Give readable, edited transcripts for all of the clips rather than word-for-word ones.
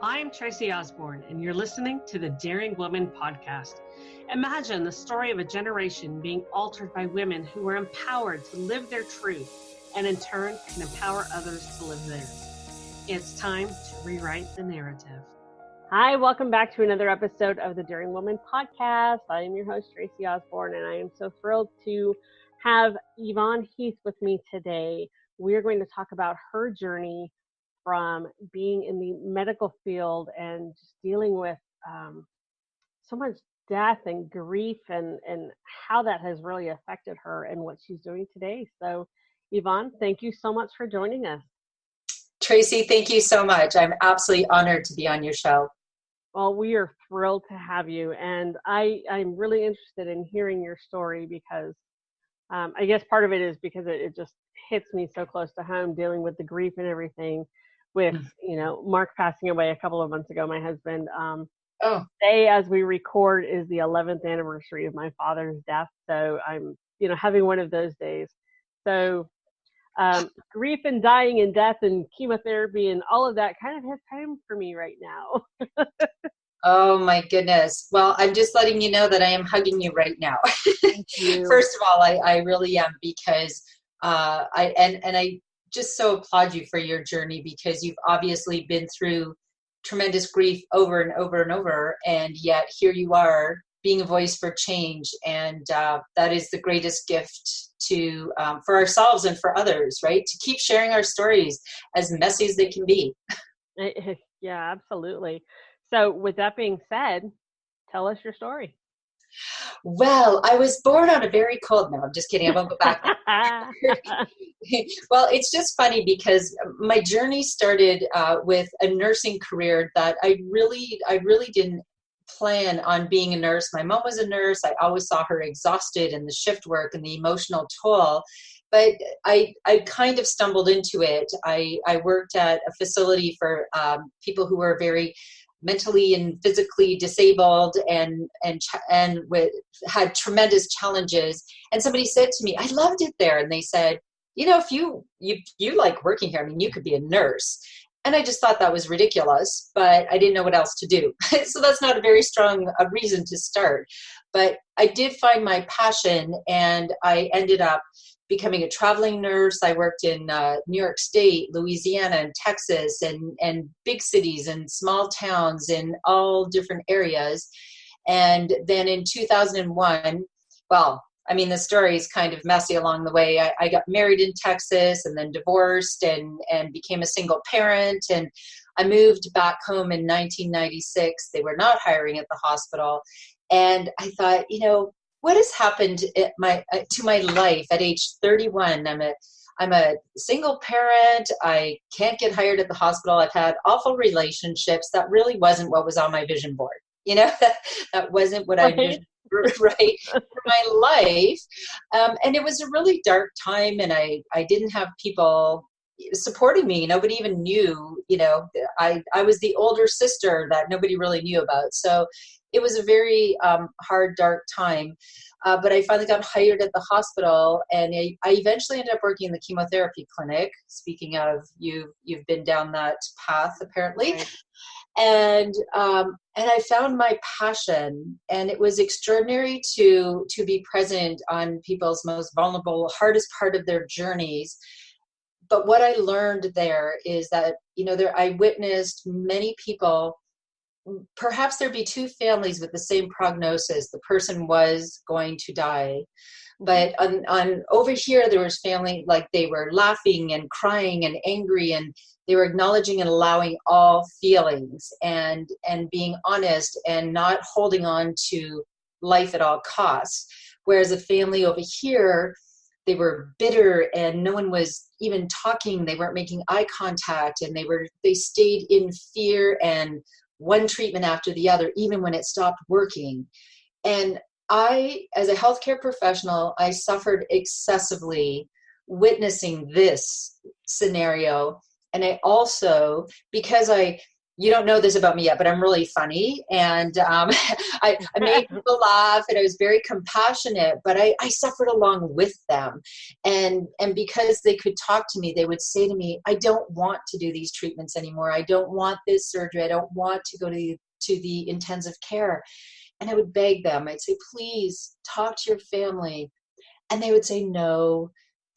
I'm Tracy Osborne, and you're listening to the Daring Woman podcast. Imagine the story of a generation being altered by women who were empowered to live their truth and in turn can empower others to live theirs. It's time to rewrite the narrative. Hi, welcome back to another episode of the Daring Woman podcast. I am your host, Tracy Osborne, and I am so thrilled to have Yvonne Heath with me today. We are going to talk about her journey from being in the medical field and just dealing with so much death and grief and how that has really affected her and what she's doing today. So, Yvonne, thank you so much for joining us. Tracy, thank you so much. I'm absolutely honored to be on your show. Well, we are thrilled to have you. And I'm really interested in hearing your story because I guess part of it is because it just hits me so close to home, dealing with the grief and everything with, Mark passing away a couple of months ago, my husband. Today, as we record, is the 11th anniversary of my father's death. So I'm, having one of those days. So grief and dying and death and chemotherapy and all of that kind of hits home for me right now. Oh my goodness. Well, I'm just letting you know that I am hugging you right now. Thank you. First of all, I really am, because I just so applaud you for your journey, because you've obviously been through tremendous grief over and over and over, and yet here you are being a voice for change, and that is the greatest gift to for ourselves and for others, right? To keep sharing our stories, as messy as they can be. Yeah, absolutely. So with that being said, tell us your story. Well, I was born on a very cold, no, I'm just kidding. I won't go back. Well, it's just funny because my journey started with a nursing career that I really didn't plan on being a nurse. My mom was a nurse. I always saw her exhausted and the shift work and the emotional toll. But I kind of stumbled into it. I worked at a facility for people who were very mentally and physically disabled and had tremendous challenges. And somebody said to me, I loved it there. And they said, if you like working here, I mean, you could be a nurse. And I just thought that was ridiculous, but I didn't know what else to do. So that's not a very strong reason to start. But I did find my passion, and I ended up becoming a traveling nurse. I worked in New York State, Louisiana, and Texas, and big cities and small towns in all different areas. And then in 2001, the story is kind of messy along the way. I got married in Texas and then divorced and became a single parent. And I moved back home in 1996. They were not hiring at the hospital. And I thought, what has happened to my life at age 31? I'm a single parent. I can't get hired at the hospital. I've had awful relationships. That really wasn't what was on my vision board. That wasn't what I envisioned, right, for my life. And it was a really dark time, and I didn't have people supporting me. Nobody even knew, I was the older sister that nobody really knew about. So it was a very hard, dark time. But I finally got hired at the hospital, and I eventually ended up working in the chemotherapy clinic. Speaking of, you've been down that path, apparently. Right. And I found my passion, and it was extraordinary to be present on people's most vulnerable, hardest part of their journeys. But what I learned there is that, I witnessed many people. Perhaps there'd be two families with the same prognosis. The person was going to die. But on over here, there was family, like they were laughing and crying and angry, and they were acknowledging and allowing all feelings and being honest and not holding on to life at all costs. Whereas a family over here, they were bitter and no one was even talking. They weren't making eye contact, and they stayed in fear and one treatment after the other, even when it stopped working. And I, as a healthcare professional, I suffered excessively witnessing this scenario. And I also, because I you don't know this about me yet, but I'm really funny. And I made people laugh, and I was very compassionate, but I suffered along with them. And because they could talk to me, they would say to me, I don't want to do these treatments anymore. I don't want this surgery. I don't want to go to the intensive care. And I would beg them. I'd say, please talk to your family. And they would say, no,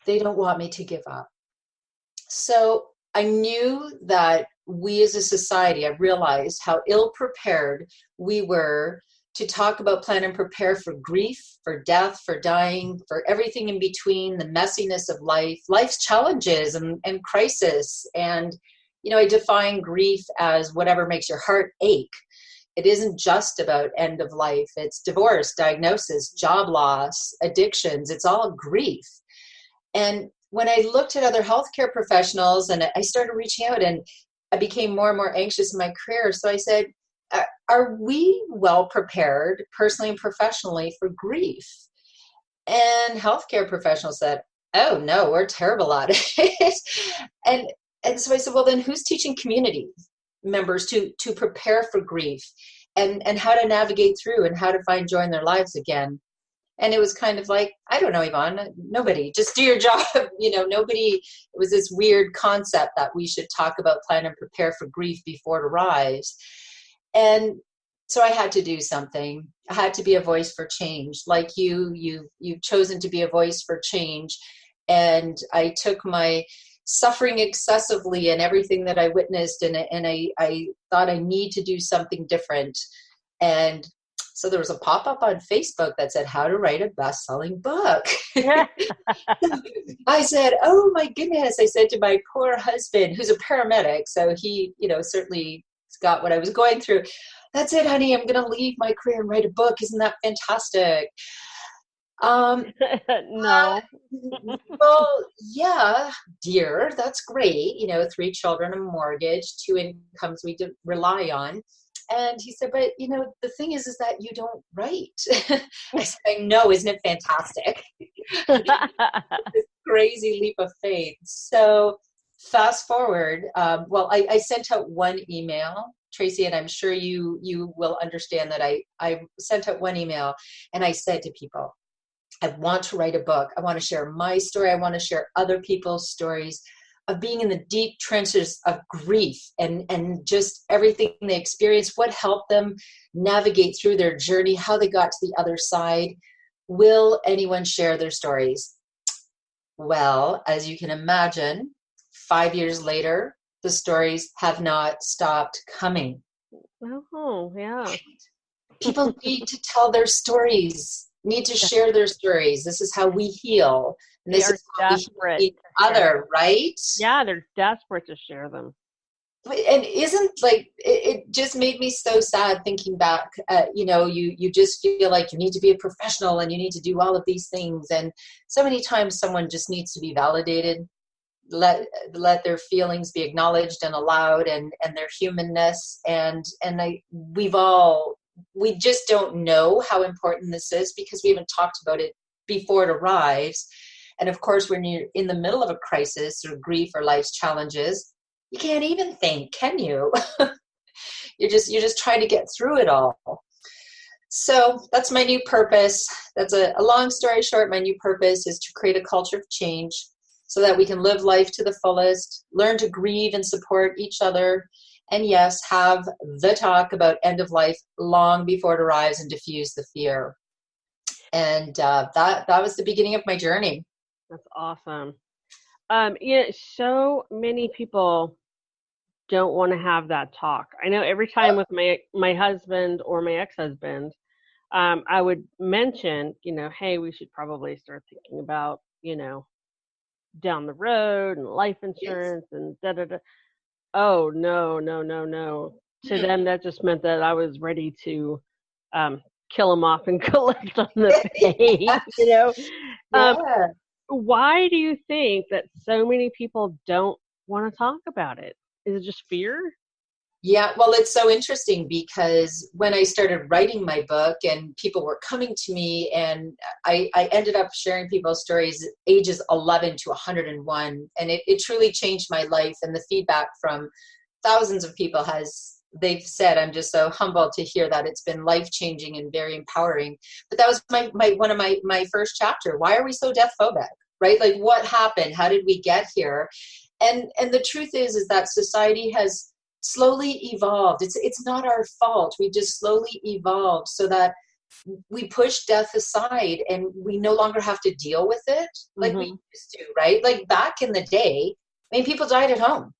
they don't want me to give up. So I knew that we as a society, I realized how ill prepared we were to talk about, plan, and prepare for grief, for death, for dying, for everything in between, the messiness of life, life's challenges and crisis. And, I define grief as whatever makes your heart ache. It isn't just about end of life. It's divorce, diagnosis, job loss, addictions. It's all grief. And when I looked at other healthcare professionals, and I started reaching out, and I became more and more anxious in my career. So I said, are we well prepared personally and professionally for grief? And healthcare professionals said, oh no, we're terrible at it. and so I said, well, then who's teaching community members to prepare for grief and how to navigate through and how to find joy in their lives again? And it was kind of like, I don't know, Yvonne, nobody, just do your job. Nobody, it was this weird concept that we should talk about, plan, and prepare for grief before it arrives. And so I had to do something. I had to be a voice for change. Like you've chosen to be a voice for change. And I took my suffering excessively and everything that I witnessed, and I thought I need to do something different. And so there was a pop-up on Facebook that said how to write a best-selling book. I said, oh my goodness. I said to my poor husband, who's a paramedic, so he, certainly got what I was going through. That's it, honey. I'm going to leave my career and write a book. Isn't that fantastic? No. Well, yeah, dear, that's great. 3 children, a mortgage, 2 incomes we rely on. And he said, but, the thing is that you don't write. I said, I know, isn't it fantastic? This crazy leap of faith. So fast forward, I sent out one email, Tracy, and I'm sure you will understand that I sent out one email, and I said to people, I want to write a book. I want to share my story. I want to share other people's stories of being in the deep trenches of grief and just everything they experienced, what helped them navigate through their journey, how they got to the other side. Will anyone share their stories? Well, as you can imagine, 5 years later, the stories have not stopped coming. Oh, yeah. People need to tell their stories, need to share their stories. This is how we heal. And this is how we heal each other, right? Yeah, they're desperate to share them. And it just made me so sad thinking back. You just feel like you need to be a professional and you need to do all of these things. And so many times someone just needs to be validated, let their feelings be acknowledged and allowed, and their humanness. We just don't know how important this is because we haven't talked about it before it arrives. And of course, when you're in the middle of a crisis or grief or life's challenges, you can't even think, can you? You're just trying to get through it all. So that's my new purpose. That's a long story short. My new purpose is to create a culture of change so that we can live life to the fullest, learn to grieve and support each other, and yes, have the talk about end of life long before it arrives and diffuse the fear. And that was the beginning of my journey. That's awesome. So many people don't want to have that talk. I know every time with my husband or my ex-husband, I would mention, hey, we should probably start thinking about, down the road and life insurance and da-da-da. Oh, no. To them, that just meant that I was ready to kill them off and collect on the pay, Yeah. Why do you think that so many people don't want to talk about it? Is it just fear? Yeah, well, it's so interesting because when I started writing my book and people were coming to me, and I ended up sharing people's stories ages 11 to 101. And it truly changed my life, and the feedback from thousands of people they've said, I'm just so humbled to hear that it's been life-changing and very empowering. But that was one of my first chapter. Why are we so death phobic, right? Like, what happened? How did we get here? And the truth is that society has slowly evolved. It's not our fault. We just slowly evolved so that we push death aside and we no longer have to deal with it like we used to, right? Like back in the day, I mean, people died at home.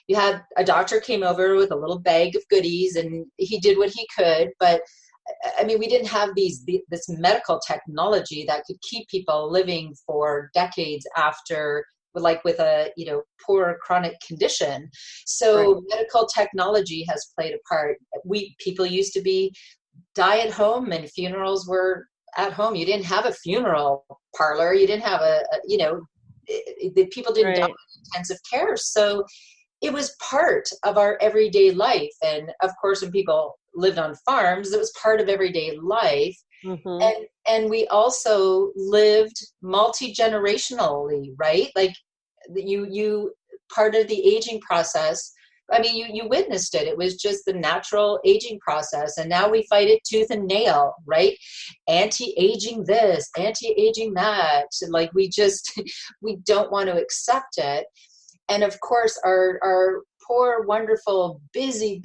You had a doctor came over with a little bag of goodies and he did what he could. But I mean, we didn't have this medical technology that could keep people living for decades after, like with a, poor chronic condition. So right. Medical technology has played a part. People used to die at home and funerals were at home. You didn't have a funeral parlor. You didn't have people didn't die in intensive care. So it was part of our everyday life. And of course, when people lived on farms, it was part of everyday life. And we also lived multi-generationally, right? Like you part of the aging process. I mean, you witnessed it. It was just the natural aging process. And now we fight it tooth and nail, right? Anti-aging this, anti-aging that. Like we don't want to accept it. And of course, our poor, wonderful, busy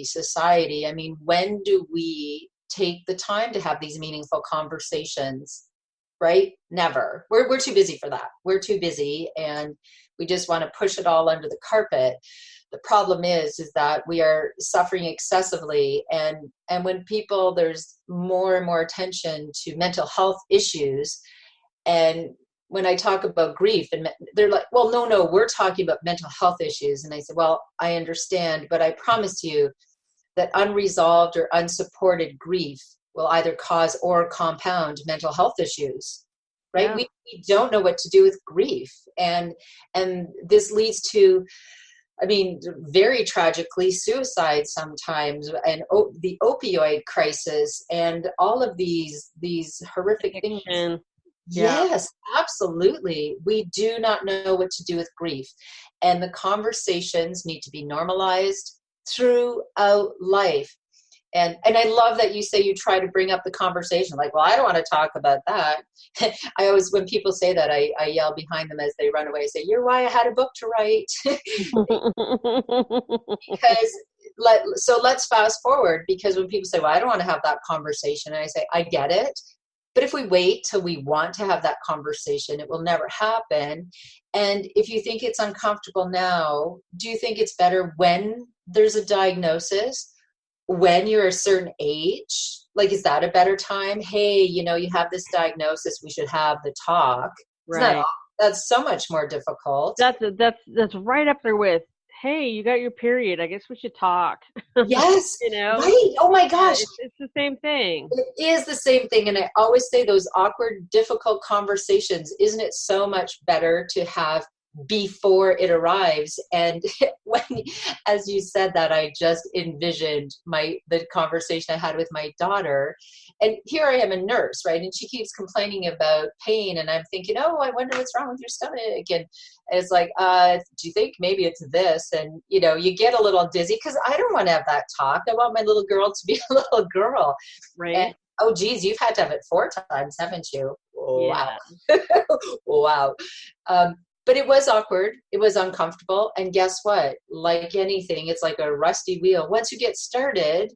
society. I mean, when do we take the time to have these meaningful conversations, right? Never. We're too busy for that. We're too busy, and we just want to push it all under the carpet. The problem is that we are suffering excessively, and when there's more and more attention to mental health issues, and when I talk about grief, and they're like, well, no, we're talking about mental health issues. And I said, well, I understand, but I promise you that unresolved or unsupported grief will either cause or compound mental health issues, right? Yeah. We don't know what to do with grief. And this leads to, I mean, very tragically, suicide sometimes, and the opioid crisis, and all of these horrific things. Yeah. Yes, absolutely. We do not know what to do with grief. And the conversations need to be normalized throughout life. And I love that you say you try to bring up the conversation. Like, well, I don't want to talk about that. I always, when people say that, I yell behind them as they run away. I say, you're why I had a book to write. Let's fast forward, because when people say, well, I don't want to have that conversation. And I say, I get it. But if we wait till we want to have that conversation, it will never happen. And if you think it's uncomfortable now, do you think it's better when there's a diagnosis, when you're a certain age? Like, is that a better time? Hey, you have this diagnosis, we should have the talk. Right. That's so much more difficult. That's right up there with, hey, you got your period, I guess we should talk. Yes. Right. Oh my gosh. It's the same thing. It is the same thing. And I always say those awkward, difficult conversations, isn't it so much better to have before it arrives? And when, as you said that, I just envisioned the conversation I had with my daughter. And here I am, a nurse, right? And she keeps complaining about pain. And I'm thinking, oh, I wonder what's wrong with your stomach. And it's like, do you think maybe it's this? And, you get a little dizzy, because I don't want to have that talk. I want my little girl to be a little girl. Right. And, oh, geez, you've had to have it 4 times, haven't you? Wow. Yeah. Wow. But it was awkward. It was uncomfortable. And guess what? Like anything, it's like a rusty wheel. Once you get started,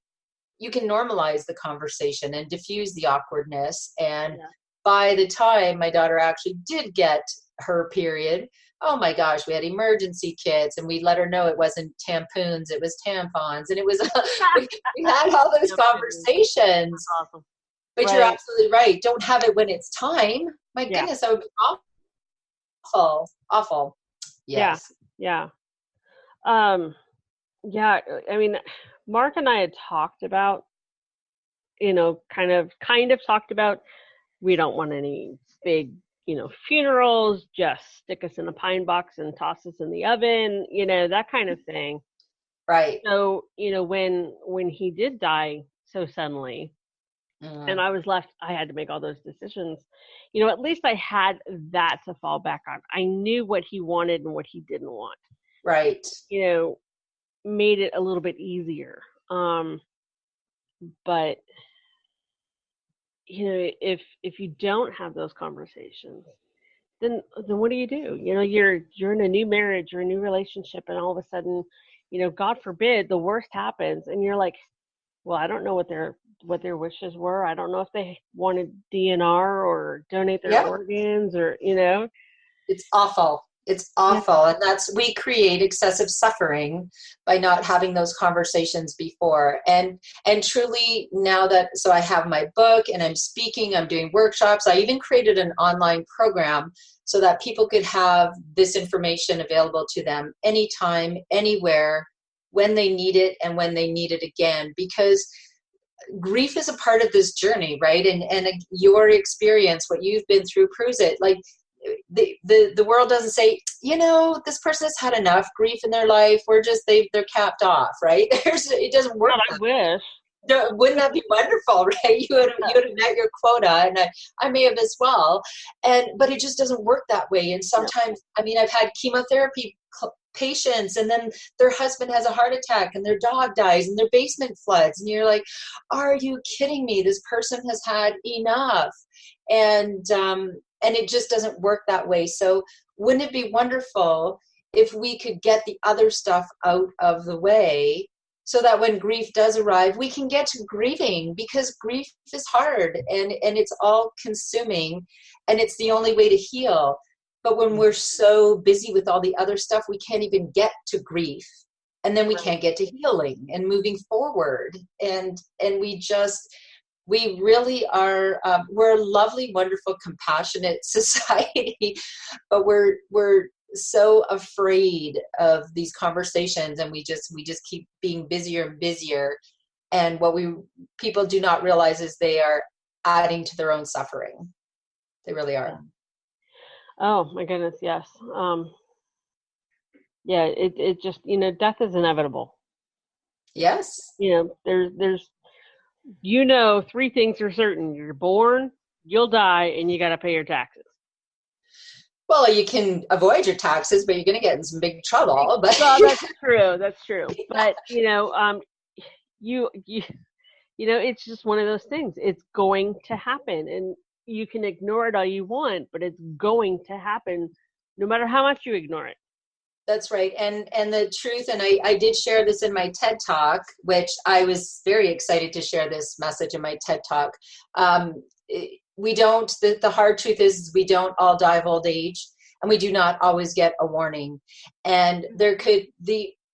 you can normalize the conversation and diffuse the awkwardness. And by the time my daughter actually did get her period, oh my gosh, we had emergency kits, and we let her know it wasn't tampons, it was tampons. And it was, we had all those conversations. Awesome. But you're absolutely right. Don't have it when it's time. My goodness, that would be awful. Yes. Yeah. I mean, Mark and I had talked about, kind of talked about, we don't want any big, funerals, just stick us in a pine box and toss us in the oven, that kind of thing. Right. So, when he did die so suddenly, and I was left, I had to make all those decisions. At least I had that to fall back on. I knew what he wanted and what he didn't want. Right. made it a little bit easier. But if you don't have those conversations, then what do? You're in a new marriage or a new relationship, and all of a sudden, God forbid, the worst happens, and you're like, well, I don't know what their wishes were. I don't know if they wanted DNR or donate their Yeah, organs, or it's awful. It's Yeah. awful. And we create excessive suffering by not having those conversations before. And truly now so I have my book and I'm speaking, I'm doing workshops. I even created an online program so that people could have this information available to them anytime, anywhere, when they need it and when they need it again, because grief is a part of this journey, right? And your experience, what you've been through, proves it. Like, the world doesn't say, this person has had enough grief in their life, they're capped off, right? It doesn't work. God, I wish. Wouldn't that be wonderful, right? You would have met your quota, and I may have as well. But it just doesn't work that way. And sometimes, I've had chemotherapy patients, and then their husband has a heart attack and their dog dies and their basement floods, and you're like, are you kidding me? This person has had enough. And it just doesn't work that way. So wouldn't it be wonderful if we could get the other stuff out of the way, so that when grief does arrive, we can get to grieving, because grief is hard and it's all consuming, and it's the only way to heal. But when we're so busy with all the other stuff, we can't even get to grief. And then we can't get to healing and moving forward. And we really are, we're a lovely, wonderful, compassionate society, but we're so afraid of these conversations, and we just keep being busier and busier. And what people do not realize is they are adding to their own suffering. They really are. Oh my goodness, yes. Yeah, it just, death is inevitable. Yes. There's three things are certain: you're born, you'll die, and you got to pay your taxes. Well, you can avoid your taxes, but you're going to get in some big trouble. But well, that's true. But it's just one of those things. It's going to happen, and you can ignore it all you want, but it's going to happen no matter how much you ignore it. That's right. And the truth, and I did share this in my TED Talk, which I was very excited to share this message in my TED Talk. The hard truth is we don't all die of old age, and we do not always get a warning. And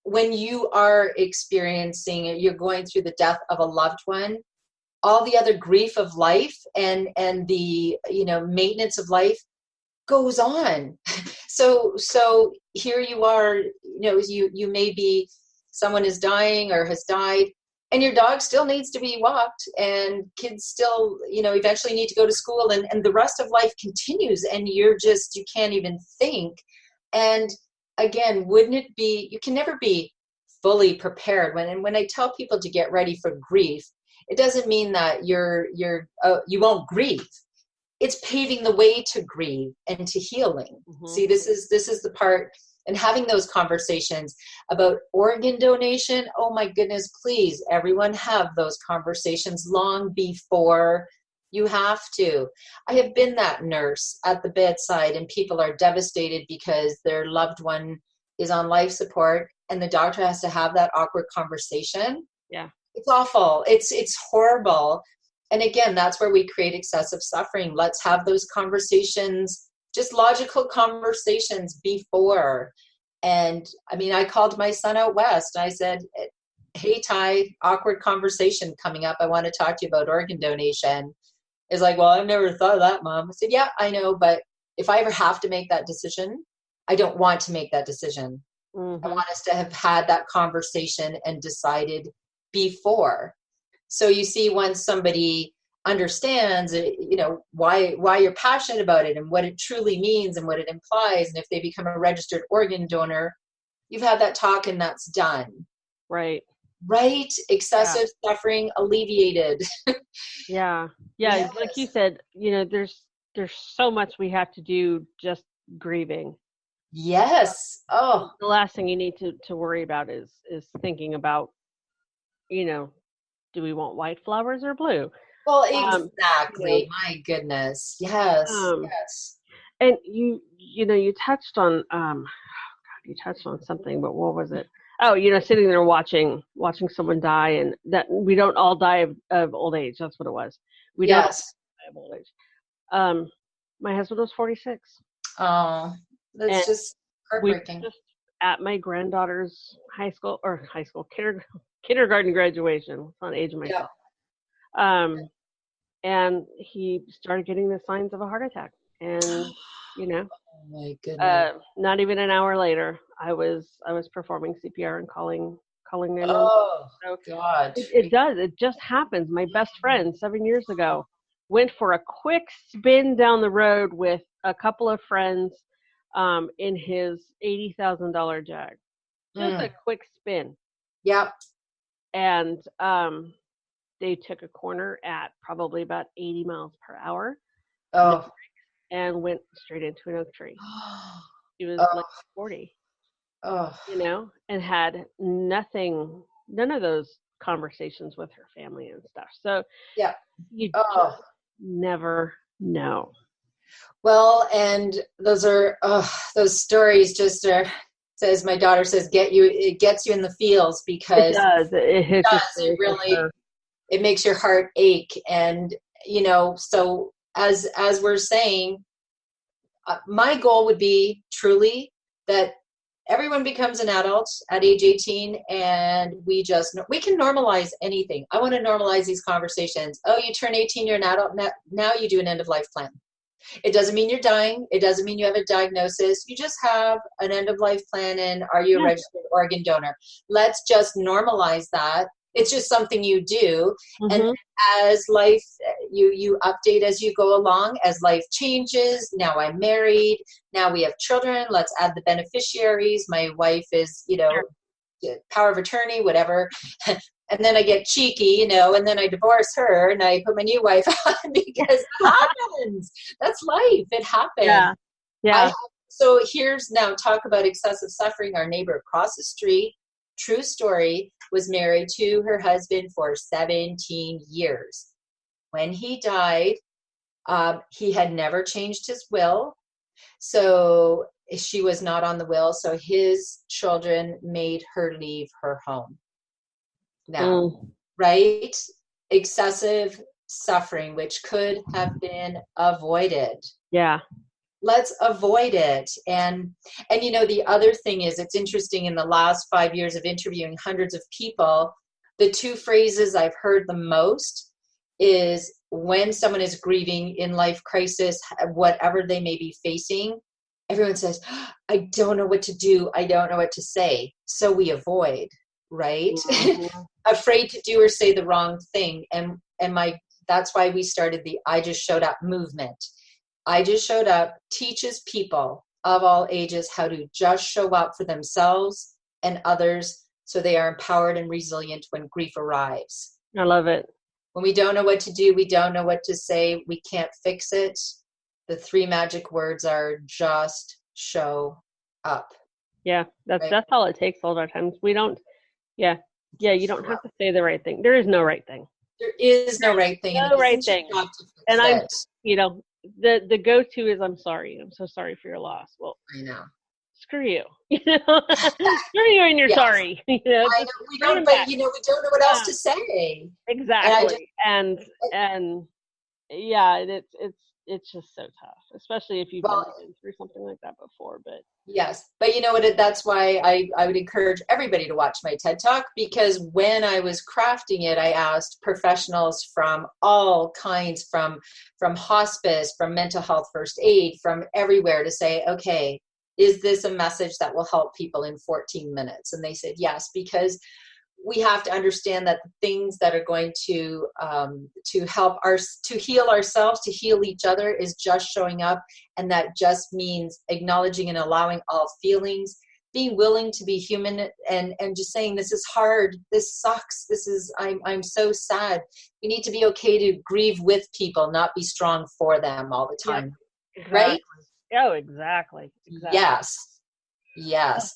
when you are you're going through the death of a loved one, all the other grief of life and the maintenance of life goes on. So here you are, you may be, someone is dying or has died, and your dog still needs to be walked, and kids still, eventually need to go to school, and the rest of life continues, and you can't even think. And again, wouldn't it be, you can never be fully prepared. When I tell people to get ready for grief, it doesn't mean that you won't grieve. It's paving the way to grieve and to healing. Mm-hmm. See, this is the part, and having those conversations about organ donation. Oh my goodness, please, everyone have those conversations long before you have to. I have been that nurse at the bedside, and people are devastated because their loved one is on life support, and the doctor has to have that awkward conversation. Yeah. It's awful. It's horrible. And again, that's where we create excessive suffering. Let's have those conversations, just logical conversations before. And I called my son out west. I said, hey, Ty, awkward conversation coming up. I want to talk to you about organ donation. He's like, well, I've never thought of that, Mom. I said, yeah, I know. But if I ever have to make that decision, I don't want to make that decision. Mm-hmm. I want us to have had that conversation and decided before. So you see, once somebody understands, why you're passionate about it and what it truly means and what it implies, and if they become a registered organ donor, you've had that talk and that's done. Right. Excessive suffering alleviated. Yeah. Yes. Like you said, there's so much we have to do just grieving. Yes. Oh, The last thing you need to worry about is thinking about, do we want white flowers or blue? well, You know, exactly. My goodness. Yes. um, Yes. and you touched on something, but what was it? Oh, sitting there watching someone die, and that we don't all die of old age. That's what it was. We don't all Yes. die of old age. Um, my husband was 46, Oh, and that's just we were heartbreaking. just at my granddaughter's kindergarten graduation. It's on age of my Yeah. son. Um, and he started getting the signs of a heart attack, and you know, Oh my goodness. not even an hour later, I was performing CPR and calling 911. Oh So God. it does. It just happens. My best friend 7 years ago went for a quick spin down the road with a couple of friends in his $80,000 Jag. Just a Mm. quick spin, Yep. and they took a corner at probably about 80 miles per hour Oh. and went straight into an oak tree. She was like Oh. 40, Oh. and had none of those conversations with her family and stuff. So Yeah. you just Oh. never know. Well, and those stories just are, says my daughter says, it gets you in the feels It because it does. It hits you does. It straight for really, sure. it makes your heart ache. And, so as we're saying, my goal would be truly that everyone becomes an adult at age 18, and we can normalize anything. I want to normalize these conversations. Oh, you turn 18, you're an adult. Now you do an end of life plan. It doesn't mean you're dying. It doesn't mean you have a diagnosis. You just have an end of life plan, and are you a Yeah. registered organ donor? Let's just normalize that. It's just something you do. And Hmm. as life, you update as you go along, as life changes. Now I'm married. Now we have children. Let's add the beneficiaries. My wife is, Sure. power of attorney, whatever. And then I get cheeky, and then I divorce her and I put my new wife on because it happens. That's life. It happens. Yeah. I Yeah. have, so here's now talk about excessive suffering. Our neighbor across the street, true story, was married to her husband for 17 years. When he died, he had never changed his will. So she was not on the will. So his children made her leave her home. Now, Mm. right? Excessive suffering, which could have been avoided. Yeah. Let's avoid it. And the other thing is, it's interesting, in the last 5 years of interviewing hundreds of people, the two phrases I've heard the most is when someone is grieving in life crisis, whatever they may be facing, everyone says, I don't know what to do. I don't know what to say. So we avoid, right? Mhm. Afraid to do or say the wrong thing. And that's why we started the I Just Showed Up movement. I Just Showed Up teaches people of all ages how to just show up for themselves and others, so they are empowered and resilient when grief arrives. I love it. When we don't know what to do, we don't know what to say, we can't fix it. The three magic words are just show up. Yeah. That's Right? that's all it takes all our times. We don't. Yeah. Yeah. You don't Show have up. to say the right thing. There is no right thing. There is no There's right thing, and it no right isn't your thing. job to And fix it. the go-to is I'm sorry. I'm so sorry for your loss. Well, I know. screw you. Screw you and you're Yes, sorry. I Just know we bring don't, him but back. we don't know what else Um, to say. And I just exactly. And yeah, it's just so tough, especially if you've well, never been through something like that before. But yes, but you know what? That's why I would encourage everybody to watch my TED Talk, because when I was crafting it, I asked professionals from all kinds, from hospice, from mental health first aid, from everywhere, to say, okay, is this a message that will help people in 14 minutes? And they said yes, because we have to understand that the things that are going to help to heal ourselves, to heal each other, is just showing up. And that just means acknowledging and allowing all feelings, being willing to be human, and just saying, this is hard, this sucks, I'm so sad. We need to be okay to grieve with people, not be strong for them all the yep, time. exactly. Right? Oh, exactly. Yes. Yes.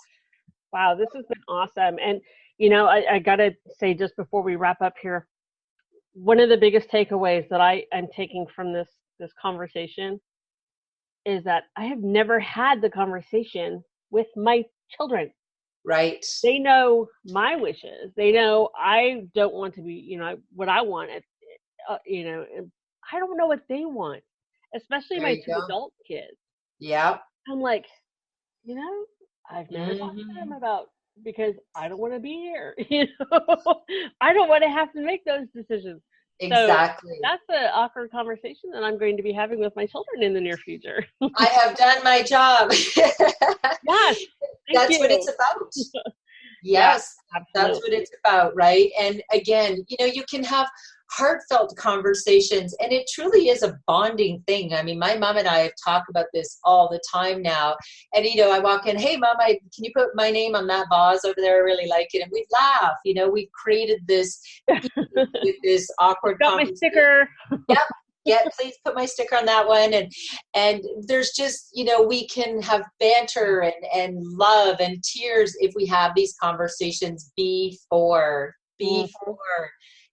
Wow, this has been awesome. And, you know, I got to say, just before we wrap up here, one of the biggest takeaways that I am taking from this conversation is that I have never had the conversation with my children. Right. They know my wishes. They know I don't want to be, you know, what I want. You know, and I don't know what they want, especially There my you two go. adult kids. Yep. I'm like, you know, I've never talked to them Mhm. about, because I don't want to be here. You know, I don't want to have to make those decisions. So Exactly. that's an awkward conversation that I'm going to be having with my children in the near future. I have done my job. Yes, thank That's what you. it's about. Yeah, Yes, that's what absolutely. it's about, right? And again, you know, you can have heartfelt conversations, and it truly is a bonding thing. I mean, my mom and I talk about this all the time now. And, you know, I walk in, hey, mom, can you put my name on that vase over there? I really like it. And we laugh, you know, we've created this with this awkward Got my conversation. sticker. Yep. Please put my sticker on that one. And there's just, you know, we can have banter and love and tears if we have these conversations before. Mhm.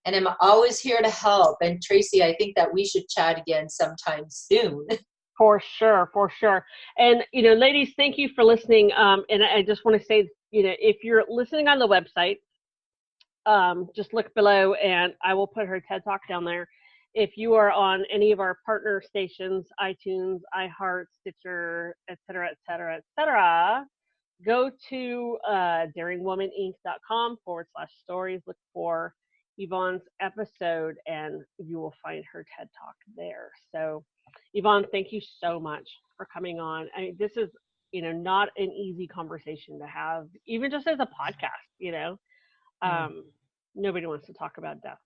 And I'm always here to help. And Tracy, I think that we should chat again sometime soon. For sure, for sure. And, you know, ladies, thank you for listening. And I just want to say, you know, if you're listening on the website, just look below and I will put her TED Talk down there. If you are on any of our partner stations, iTunes, iHeart, Stitcher, et cetera, go to daringwomaninc.com/stories. Look for Yvonne's episode and you will find her TED Talk there. So, Yvonne, thank you so much for coming on. I mean, this is, you know, not an easy conversation to have, even just as a podcast, you know. Mm, Um, Nobody wants to talk about death.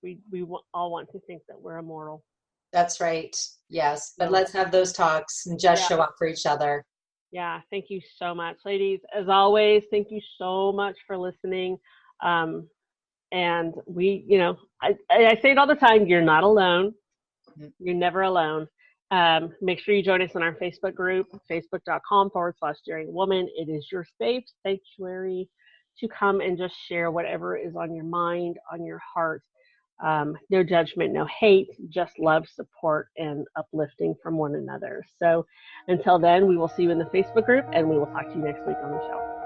All want to think that we're immortal. that's right. Yes. But So, let's have those talks and just yeah, show up for each other. yeah. Thank you so much, ladies. As always, thank you so much for listening. Um, and you know, I say it all the time. You're not alone. Mhm. You're never alone. Make sure you join us in our Facebook group, facebook.com/Daring Woman. It is your safe sanctuary to come and just share whatever is on your mind, on your heart. No judgment, no hate, just love, support, and uplifting from one another. So until then, we will see you in the Facebook group and we will talk to you next week on the show.